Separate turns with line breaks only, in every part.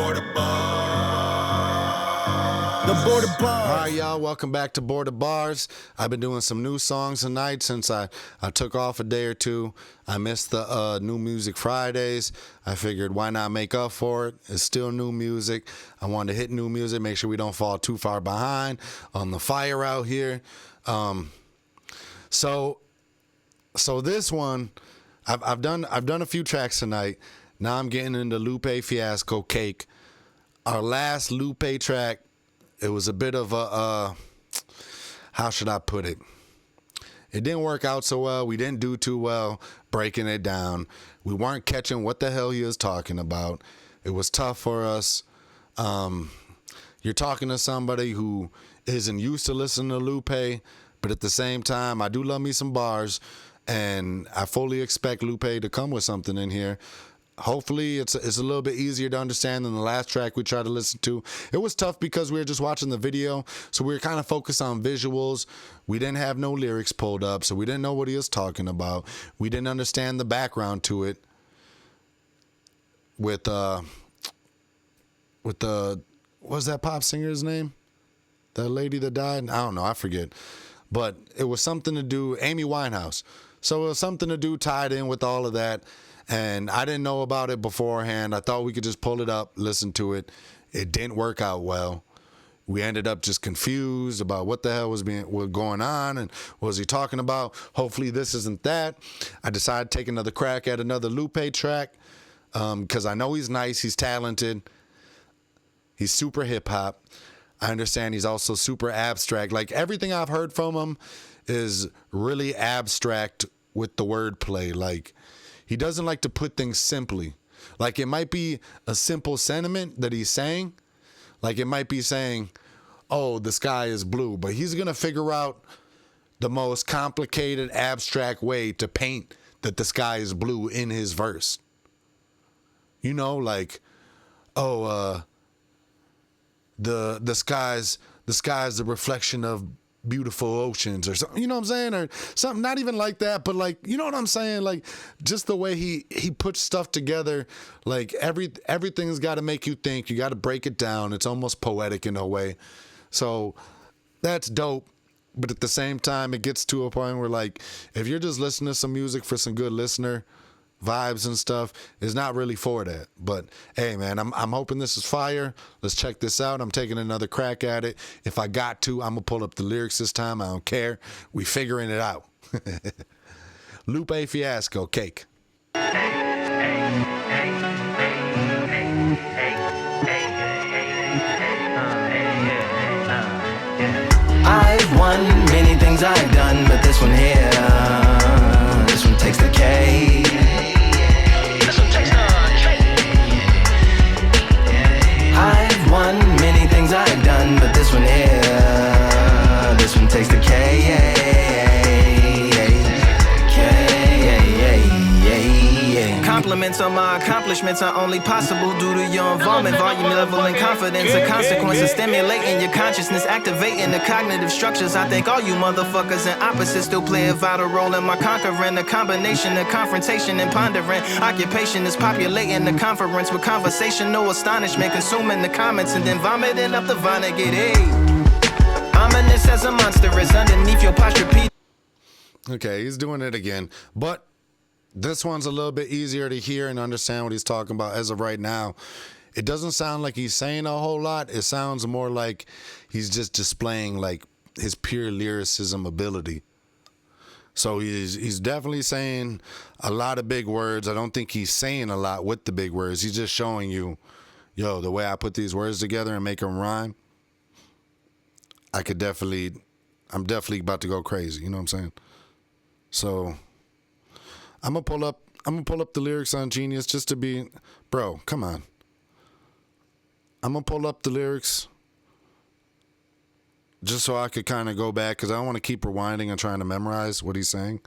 Border Bars.
All right, y'all, welcome back to Border Bars. I've been doing some new songs tonight since I took off a day or two. I missed the New Music Fridays. I figured why not make up for it? It's still new music. I wanted to hit new music, make sure we don't fall too far behind on the fire out here. So this one, I've done a few tracks tonight. Now I'm getting into Lupe, Fiasco, Cake. Our last Lupe track, it was a bit of a, how should I put it? It didn't work out so well. We didn't do too well breaking it down. We weren't catching what the hell he was talking about. It was tough for us. You're talking to somebody who isn't used to listening to Lupe, but at the same time, I do love me some bars, and I fully expect Lupe to come with something in here. Hopefully it's a little bit easier to understand than the last track we tried to listen to. It was tough because we were just watching the video, so we were kind of focused on visuals. We didn't have no lyrics pulled up, so we didn't know what he was talking about. We didn't understand the background to it with the what was that pop singer's name? That lady that died? I don't know, I forget. But it was something to do, Amy Winehouse. So it was something to do tied in with all of that. And I didn't know about it beforehand. I thought we could just pull it up, listen to it. It didn't work out well. We ended up just confused about what the hell was going on and what was he talking about. Hopefully this isn't that. I decided to take another crack at another Lupe track because I know he's nice, he's talented, he's super hip-hop. I understand he's also super abstract. Like everything I've heard from him is really abstract with the wordplay. Like, he doesn't like to put things simply. Like it might be a simple sentiment that he's saying. Like it might be saying, oh, the sky is blue. But he's going to figure out the most complicated, abstract way to paint that the sky is blue in his verse. You know, like, oh, the sky's the reflection of beautiful oceans or something, you know what I'm saying? Or something, not even like that, but like, you know what I'm saying? Like just the way he puts stuff together, like everything's got to make you think, you got to break it down. It's almost poetic in a way. So that's dope. But at the same time, it gets to a point where like, if you're just listening to some music for some good listener vibes and stuff, is not really for that. But hey man, I'm hoping this is fire. Let's check this out. I'm taking another crack at it. If I got to, I'm gonna pull up the lyrics this time. I don't care. We figuring it out. Lupe, Fiasco, Cake.
I've won many things I've done, but this one here, this one takes the cake. I've won many things I've done, but this one here, this one takes the K. Compliments on my accomplishments are only possible due to your involvement, volume, level, and confidence. The consequences stimulating your consciousness, activating the cognitive structures. I think all you motherfuckers and opposites still play a vital role in my conquering. The combination of confrontation and pondering. Occupation is populating the conference with conversation, no astonishment, consuming the comments and then vomiting up the Vonnegut. Hey, ominous as a monster is underneath your posture.
Okay, he's doing it again, but this one's a little bit easier to hear and understand what he's talking about as of right now. It doesn't sound like he's saying a whole lot. It sounds more like he's just displaying like his pure lyricism ability. So he's definitely saying a lot of big words. I don't think he's saying a lot with the big words. He's just showing you, yo, the way I put these words together and make them rhyme, I'm definitely about to go crazy. You know what I'm saying? So I'm gonna pull up the lyrics on Genius just to be, bro, come on. I'm gonna pull up the lyrics just so I could kind of go back, because I don't want to keep rewinding and trying to memorize what he's saying.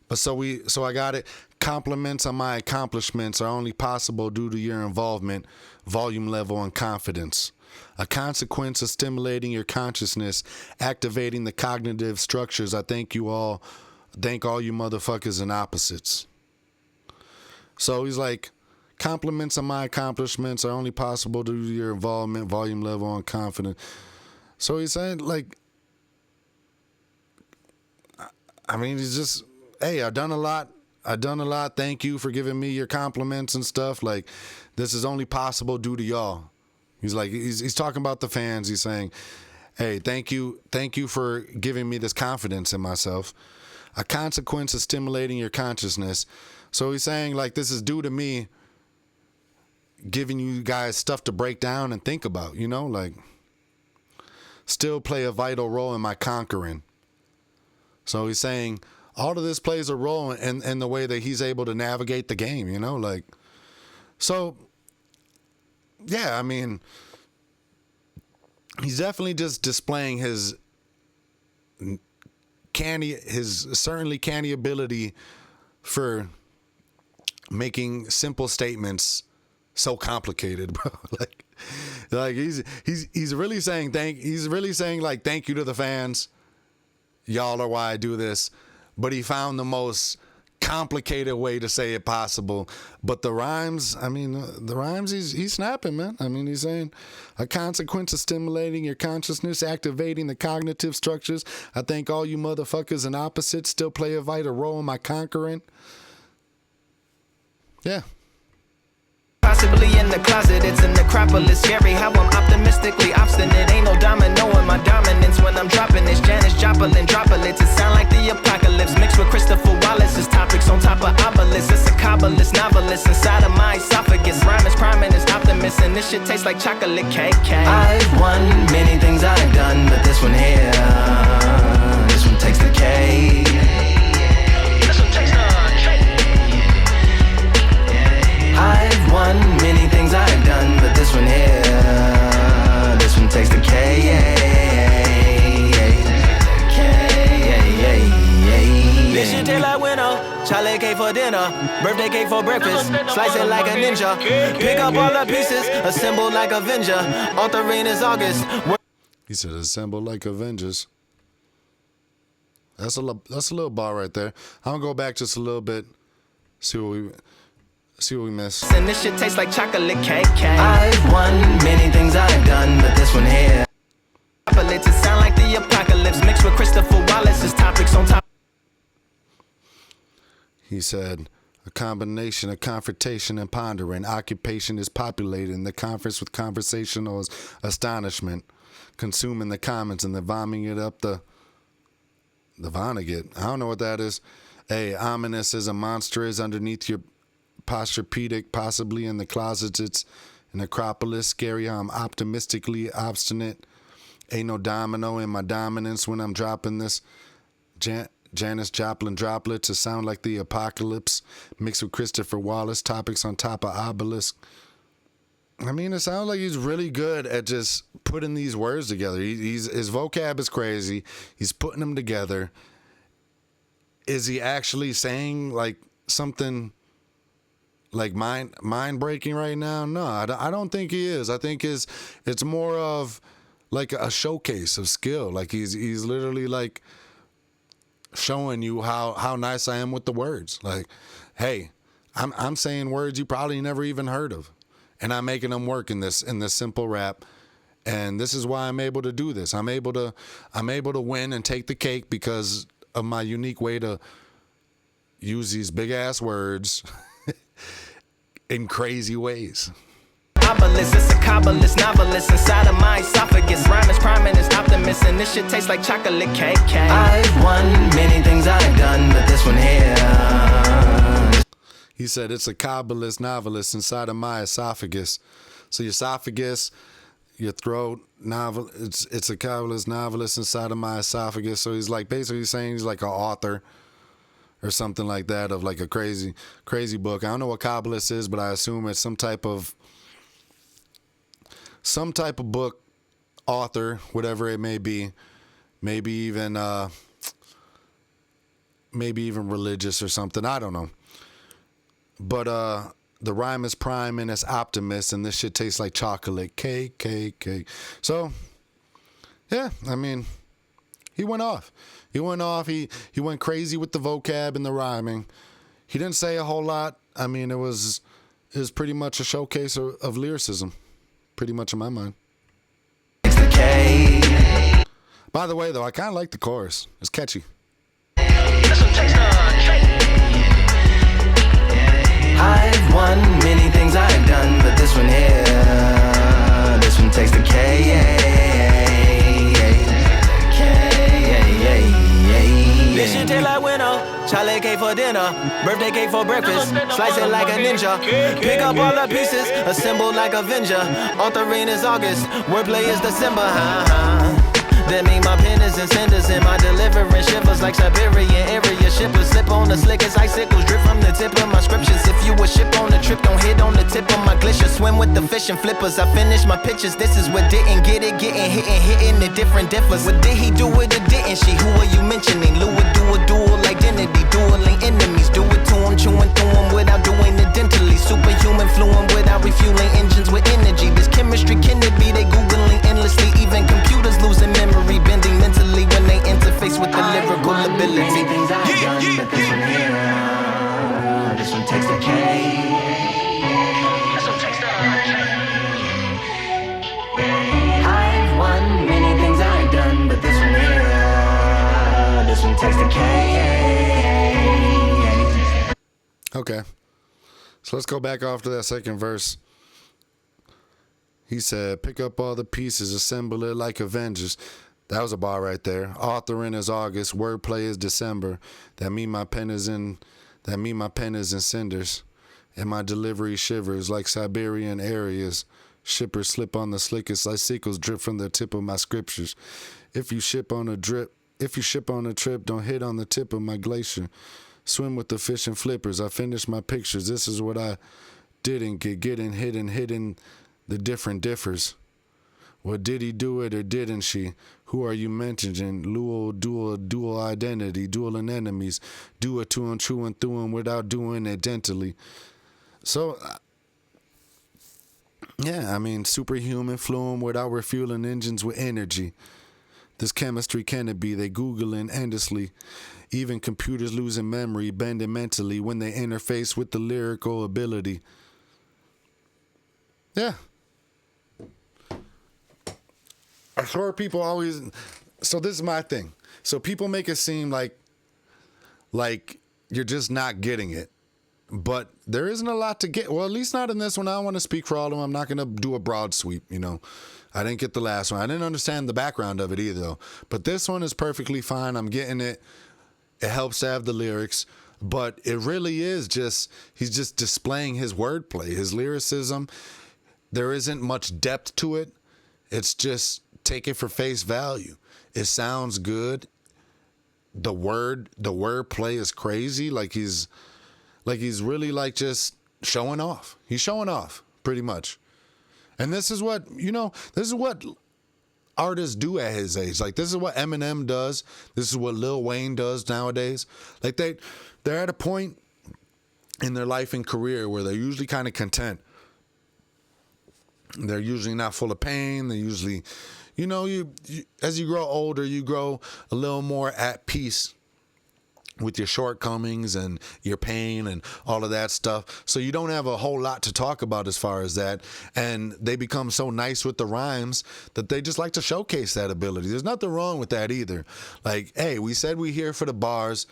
But so I got it. Compliments on my accomplishments are only possible due to your involvement, volume level, and confidence. A consequence of stimulating your consciousness, activating the cognitive structures. I thank all you motherfuckers and opposites. So he's like, Compliments on my accomplishments are only possible due to your involvement, volume level, and confidence. So he's saying, like, I mean, he's just, hey, I've done a lot. Thank you for giving me your compliments and stuff. Like, this is only possible due to y'all. He's like, he's talking about the fans. He's saying, hey, thank you for giving me this confidence in myself. A consequence of stimulating your consciousness. So he's saying, like, this is due to me giving you guys stuff to break down and think about, you know, like, still play a vital role in my conquering. So he's saying all of this plays a role in the way that he's able to navigate the game, you know, like, so, yeah, I mean, he's definitely just displaying his certainly canny ability for making simple statements so complicated, bro. like he's really saying thank you to the fans. Y'all are why I do this. But he found the most complicated way to say it possible. But the rhymes, he's snapping, man. I mean, he's saying a consequence of stimulating your consciousness, activating the cognitive structures. I think all you motherfuckers and opposites still play a vital role in my conquering. Yeah.
Possibly in the closet, it's an necropolis. Scary how I'm optimistically obstinate. Ain't no domino in my dominance when I'm dropping this. Janis Joplin droplets. It sound like the apocalypse mixed with Christopher Wallace's topics on top of obelisks. It's a kabbalist novelist inside of my esophagus. Rhyme is priming is optimist, and this shit tastes like chocolate cake. I've won many things I've done, but this one here, this one takes the cake. This one takes the cake. I've won many things I've done, but this one here, this one takes the K. This shit taste like winter, chocolate cake for dinner, birthday cake for breakfast, slice it like a ninja, pick up all the pieces, assemble like Avenger, Authorine is August.
He said assemble like Avengers. That's a little bar right there. I'm gonna go back just a little bit, see what we missed.
And this shit tastes like chocolate cake. I've won many things I've done, but this one here, it sound like the apocalypse mixed with Christopher Wallace's topics on top.
He said, a combination of confrontation and pondering. Occupation is populating the conference with conversational astonishment, consuming the comments and then vomiting it up the Vonnegut. I don't know what that is. Hey, ominous as a monster is underneath your posturepedic, possibly in the closets. It's an acropolis. Scary how I'm optimistically obstinate. Ain't no domino in my dominance when I'm dropping this. Janis Joplin droplets to sound like the apocalypse mixed with Christopher Wallace topics on top of obelisk. I mean, it sounds like he's really good at just putting these words together. His vocab is crazy. He's putting them together. Is he actually saying like something like mind breaking right now? No, I don't think he is. I think it's more of like a showcase of skill. Like he's literally like showing you how nice I am with the words. Like, hey, I'm saying words you probably never even heard of, and I'm making them work in this simple rap. And this is why I'm able to do this. I'm able to win and take the cake because of my unique way to use these big ass words in crazy ways.
Obelisk, it's a kabbalist novelist inside of my esophagus. Rhyme is priming is optimist, and this shit tastes like chocolate cake. I've won many things I've done, but this one here.
He said it's a kabbalist novelist inside of my esophagus. So your esophagus, your throat, it's a kabbalist novelist inside of my esophagus. So he's like basically saying he's like an author or something like that of like a crazy book. I don't know what kabbalist is, but I assume it's some type of book author, whatever it may be, maybe even religious or something. I don't know. But the rhyme is prime and it's optimist, and this shit tastes like chocolate cake. So yeah, I mean, he went off. He went crazy with the vocab and the rhyming. He didn't say a whole lot. I mean, it was is pretty much a showcase of lyricism, pretty much in my mind. By the way, though, I kind of like the chorus. It's catchy.
I've won many things I've done, but this one here, this one takes the K. This shit taste like winter. Chocolate cake for dinner, birthday cake for breakfast. Slice it like a ninja. Pick up all the pieces, assemble like Avenger. Authoring is August, wordplay is December. That mean my pen is in cinders and my delivering shivers like Siberian area shippers. Slip on the slickest icicles, drip from the tip of my scriptures. If you a ship on the trip, don't hit on the tip of my glacier. Swim with the fish and flippers. I finish my pictures. This is what didn't get it, getting hitting the different differs. What did he do with it? Didn't she? Who are you mentioning? Louis do a dual identity, dueling enemies. Do it to him, chewing through him without doing it dentally. Superhuman fluent without refueling engines with energy. This chemistry can it be? They googling endlessly. Even computers losing memory, bending mentally when they interface with the lyrical ability. Things I've done, but this one here, this one takes the K. This one takes the K. I've won many things I've done, but this one here, this one takes the K.
Okay. So let's go back off to that second verse. He said, pick up all the pieces, assemble it like Avengers. That was a bar right there. Authoring is August, wordplay is December. That mean my pen is in cinders. And my delivery shivers like Siberian areas. Shippers slip on the slickest icicles drip from the tip of my scriptures. If you ship on a trip, don't hit on the tip of my glacier. Swim with the fish and flippers. I finish my pictures. This is what I didn't get. Getting hidden the different differs. What did he do it or didn't she? Who are you mentioning? Dual identity, dueling enemies. Do it to him, true and through him without doing it dentally. So, yeah, I mean, superhuman, fluent without refueling engines with energy. This chemistry can it be? They Googling endlessly. Even computers losing memory, bending mentally when they interface with the lyrical ability. Yeah. I swear people always... So this is my thing. So people make it seem like you're just not getting it. But there isn't a lot to get. Well, at least not in this one. I don't want to speak for all of them. I'm not going to do a broad sweep, you know. I didn't get the last one. I didn't understand the background of it either, though. But this one is perfectly fine. I'm getting it. It helps to have the lyrics. But it really is just... He's just displaying his wordplay, his lyricism. There isn't much depth to it. It's just... Take it for face value. It sounds good. The wordplay is crazy. Like he's really like just showing off. He's showing off pretty much. And this is what, this is what artists do at his age. Like this is what Eminem does. This is what Lil Wayne does nowadays. Like they're at a point in their life and career where they're usually kind of content. They're usually not full of pain. They're usually, you as you grow older, you grow a little more at peace with your shortcomings and your pain and all of that stuff. So you don't have a whole lot to talk about as far as that. And they become so nice with the rhymes that they just like to showcase that ability. There's nothing wrong with that either. Like, hey, we said we here for the bars.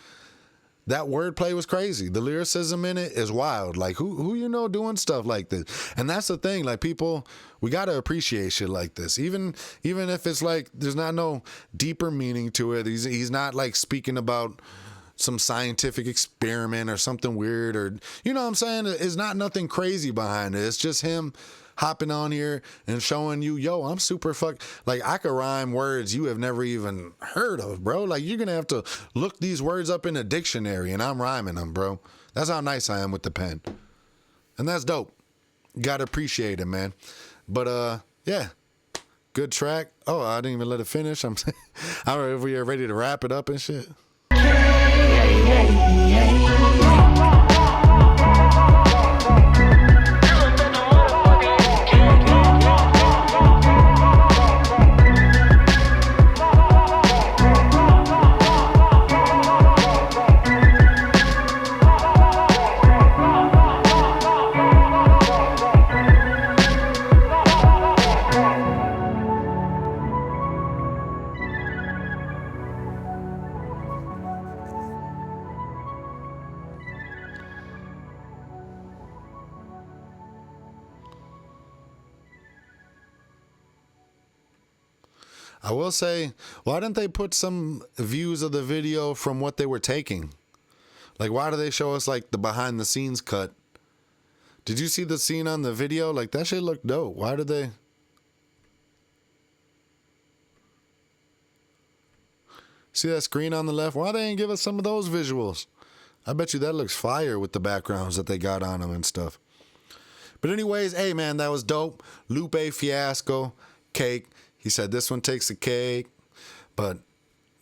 That wordplay was crazy. The lyricism in it is wild. Like who doing stuff like this? And that's the thing. Like people, we gotta appreciate shit like this. Even if it's like there's not no deeper meaning to it. He's not like speaking about some scientific experiment or something weird, or you know what I'm saying? It's not nothing crazy behind it. It's just him hopping on here and showing you, yo, I'm super like I could rhyme words you have never even heard of, bro. Like you're gonna have to look these words up in a dictionary and I'm rhyming them, bro. That's how nice I am with the pen. And that's dope. Gotta appreciate it, man. But yeah. Good track. Oh, I didn't even let it finish. I don't know if we are ready to wrap it up and shit. I will say, why didn't they put some views of the video from what they were taking? Like, why do they show us, like, the behind-the-scenes cut? Did you see the scene on the video? Like, that shit looked dope. Why did they... See that screen on the left? Why they ain't give us some of those visuals? I bet you that looks fire with the backgrounds that they got on them and stuff. But anyways, hey, man, that was dope. Lupe, Fiasco, Cake. He said this one takes the cake. But,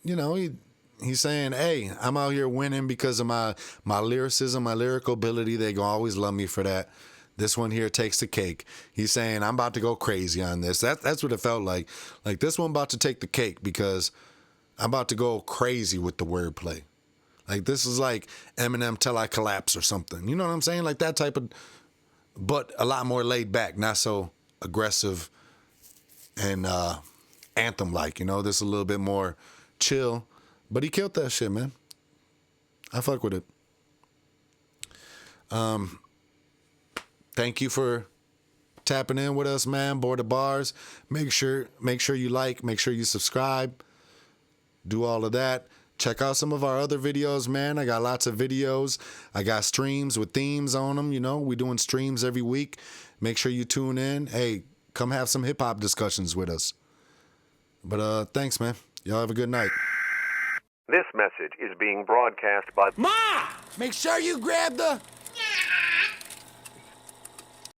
you know, he's saying, hey, I'm out here winning because of my lyricism, my lyrical ability. They gonna always love me for that. This one here takes the cake. He's saying, I'm about to go crazy on this. That's what it felt like. Like, this one about to take the cake because I'm about to go crazy with the wordplay. Like, this is like Eminem Till I Collapse or something. You know what I'm saying? Like that type of, but a lot more laid back, not so aggressive and anthem-like. You know, this is a little bit more chill. But he killed that shit, man. I fuck with it. Thank you for tapping in with us, man. Board the bars. Make sure you like, make sure you subscribe. Do all of that. Check out some of our other videos, man. I got lots of videos. I got streams with themes on them. You know, we doing streams every week. Make sure you tune in. Hey, come have some hip-hop discussions with us. But thanks, man. Y'all have a good night.
This message is being broadcast by...
Ma! Make sure you grab the...